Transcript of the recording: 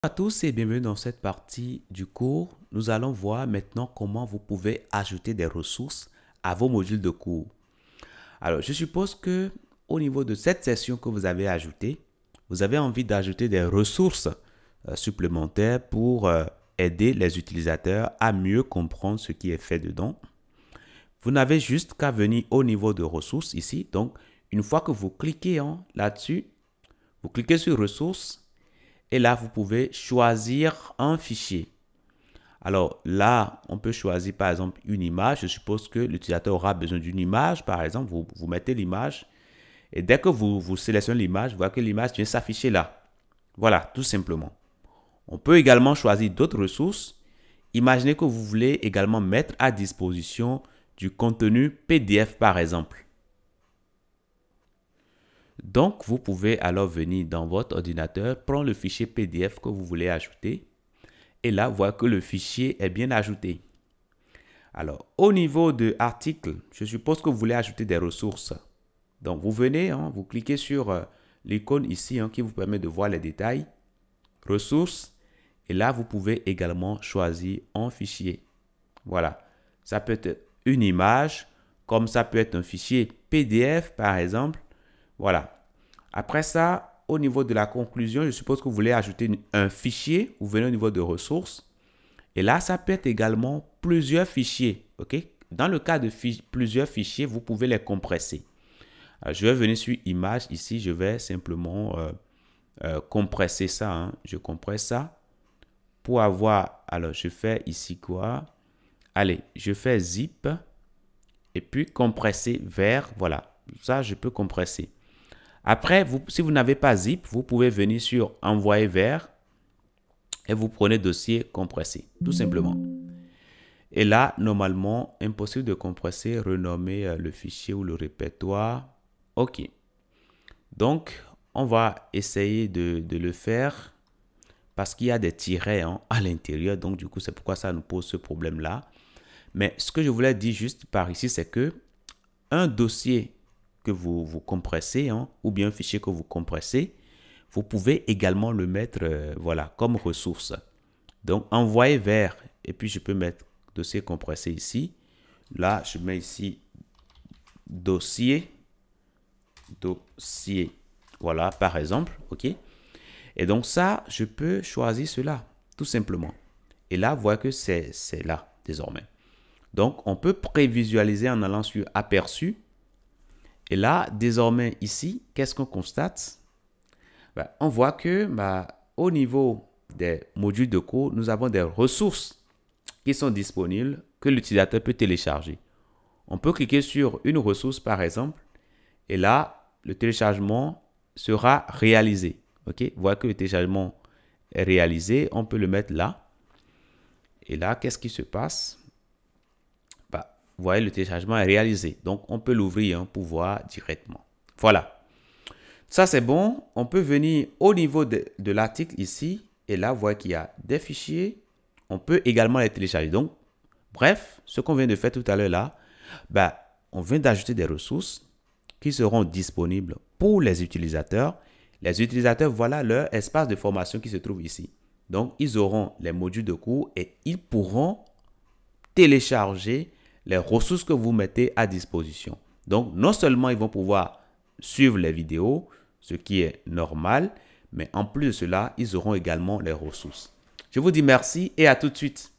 À tous et bienvenue dans cette partie du cours. Nous allons voir maintenant comment vous pouvez ajouter des ressources à vos modules de cours. Alors, je suppose que au niveau de cette session que vous avez ajoutée, vous avez envie d'ajouter des ressources supplémentaires pour aider les utilisateurs à mieux comprendre ce qui est fait dedans. Vous n'avez juste qu'à venir au niveau de ressources ici. Donc, une fois que vous cliquez là-dessus, vous cliquez sur ressources. Et là, vous pouvez choisir un fichier. Alors là, on peut choisir par exemple une image. Je suppose que l'utilisateur aura besoin d'une image. Par exemple, vous mettez l'image. Et dès que vous sélectionnez l'image, vous voyez que l'image vient s'afficher là. Voilà, tout simplement. On peut également choisir d'autres ressources. Imaginez que vous voulez également mettre à disposition du contenu PDF par exemple. Donc, vous pouvez alors venir dans votre ordinateur, prendre le fichier PDF que vous voulez ajouter et là, voir que le fichier est bien ajouté. Alors, au niveau de article, je suppose que vous voulez ajouter des ressources. Donc, vous venez, vous cliquez sur l'icône ici qui vous permet de voir les détails, ressources, et là, vous pouvez également choisir un fichier. Voilà, ça peut être une image, comme ça peut être un fichier PDF par exemple. Voilà. Après ça, au niveau de la conclusion, je suppose que vous voulez ajouter un fichier. Vous venez au niveau de ressources. Et là, ça peut être également plusieurs fichiers. OK? Dans le cas de plusieurs fichiers, vous pouvez les compresser. Alors, je vais venir sur image ici. Je vais simplement compresser ça. Je compresse ça pour avoir... Alors, je fais ici quoi? Allez, je fais zip et puis compresser vers... Voilà, ça, je peux compresser. Après, si vous n'avez pas zip, vous pouvez venir sur envoyer vers et vous prenez dossier compressé, tout simplement. Et là, normalement, impossible de compresser, renommer le fichier ou le répertoire. OK. Donc, on va essayer de le faire parce qu'il y a des tirets à l'intérieur. Donc, du coup, c'est pourquoi ça nous pose ce problème-là. Mais ce que je voulais dire juste par ici, c'est que un dossier que vous compressez ou bien un fichier que vous compressez, vous pouvez également le mettre voilà, comme ressource. Donc, envoyer vers, et puis je peux mettre dossier compressé ici. Là, je mets ici dossier, voilà, par exemple, OK. Et donc ça, je peux choisir cela, tout simplement. Et là, vous voyez que c'est là, désormais. Donc, on peut prévisualiser en allant sur aperçu. Et là, désormais, ici, qu'est-ce qu'on constate? On voit que au niveau des modules de cours, nous avons des ressources qui sont disponibles que l'utilisateur peut télécharger. On peut cliquer sur une ressource, par exemple, et là, le téléchargement sera réalisé. OK? Vous voyez que le téléchargement est réalisé. On peut le mettre là. Et là, qu'est-ce qui se passe? Vous voyez, le téléchargement est réalisé. Donc, on peut l'ouvrir pour voir directement. Voilà. Ça, c'est bon. On peut venir au niveau de l'article ici. Et là, vous voyez qu'il y a des fichiers. On peut également les télécharger. Donc, bref, ce qu'on vient de faire tout à l'heure là, on vient d'ajouter des ressources qui seront disponibles pour les utilisateurs. Les utilisateurs, voilà leur espace de formation qui se trouve ici. Donc, ils auront les modules de cours et ils pourront télécharger les ressources que vous mettez à disposition. Donc, non seulement ils vont pouvoir suivre les vidéos, ce qui est normal, mais en plus de cela, ils auront également les ressources. Je vous dis merci et à tout de suite.